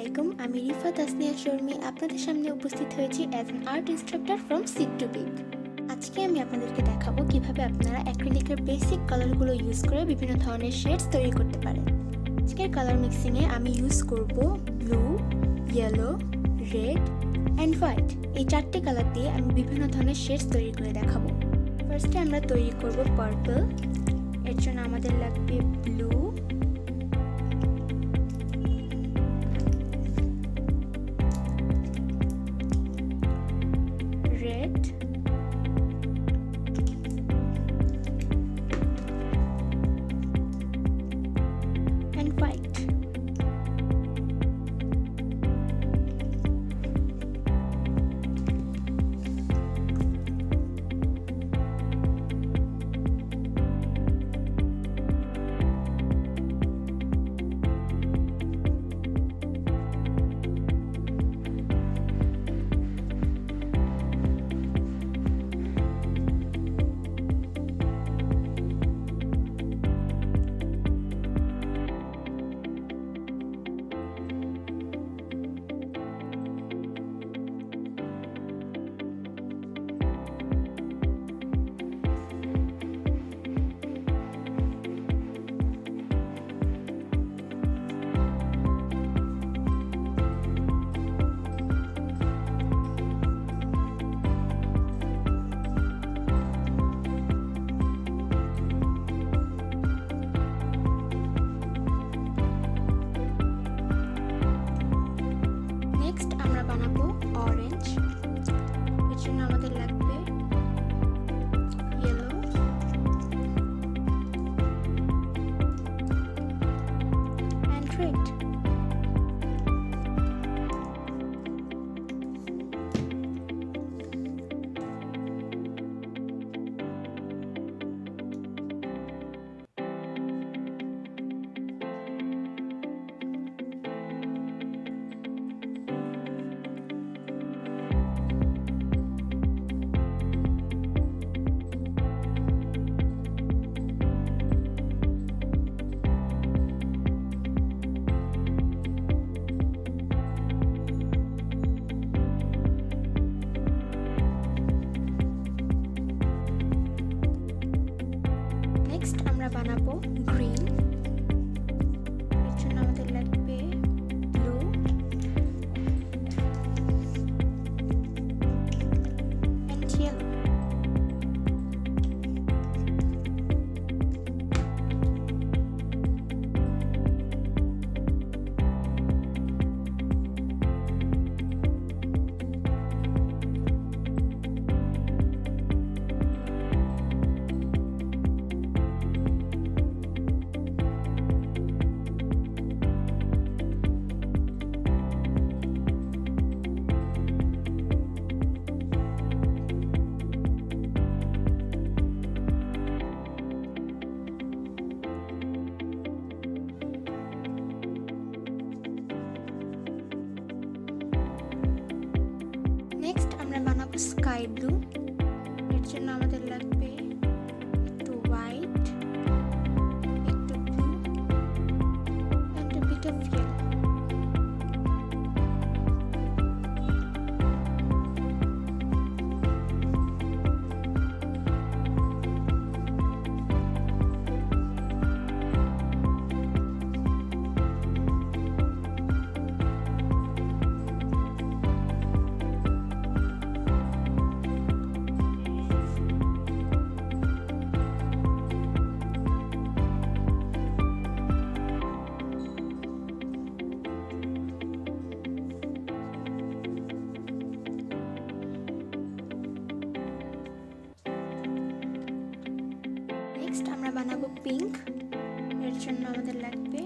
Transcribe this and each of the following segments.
আলাইকুম, আমি রিফা তাসনিয়া শর্মী আপনাদের সামনে উপস্থিত হয়েছি as an art instructor from seed two big. আজকে আমি আপনাদেরকে দেখাবো কিভাবে আপনারা অ্যাক্রিলিকের বেসিক কালারগুলো ইউজ করে বিভিন্ন ধরনের শেডস তৈরি করতে পারেন। আজকের কালার মিক্সিংয়ে আমি ইউজ করব blue, yellow, red and white. এই চারটি কালার দিয়ে আমি বিভিন্ন ধরনের শেডস তৈরি করে দেখাবো। ফার্স্টে আমরা তৈরি করব পার্পল। এর জন্য আমাদের লাগবে ব্লু, red and white. আমরা বানাবো গ্রিন। এর জন্য আমাদের লাগবে blue, and yellow. Sky blue. এর জন্য আমাদের লাগবে একটু হোয়াইট, একটু blue and a bit of yellow. আমরা বানাবো পিঙ্ক। এর জন্য আমাদের লাগবে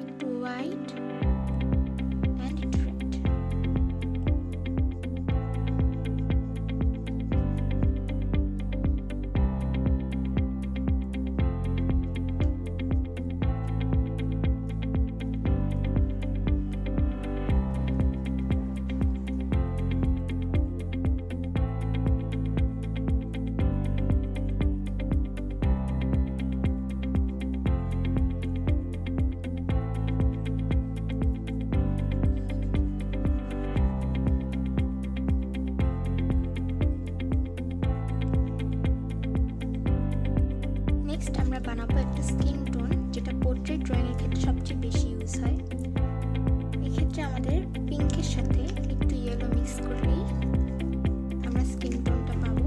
একটু হোয়াইট এন্ড রেড। নেক্সট আমরা বানাবো একটা স্কিন টোন, যেটা পোর্ট্রেট ড্রয়িংয়ের ক্ষেত্রে সবচেয়ে বেশি ইউজ হয়। এক্ষেত্রে আমাদের পিঙ্কের সাথে একটু ইয়েলো মিক্স করলেই আমরা স্কিন টোনটা পাবো।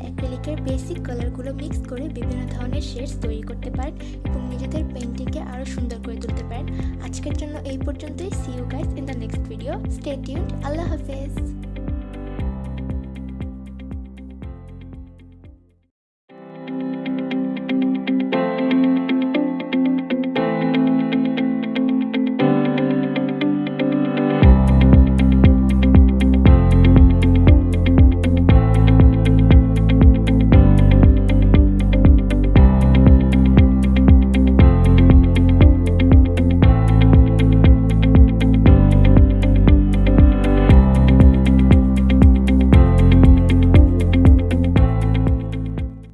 অ্যাক্রিলিকের বেসিক কালারগুলো মিক্স করে বিভিন্ন ধরনের শেডস তৈরি করতে পারেন এবং নিজেদের পেইন্টিংকে আরও সুন্দর করে তুলতে পারেন। আজকের জন্য এই পর্যন্তই। See you guys in the next video. Stay tuned. আল্লাহ হাফেজ।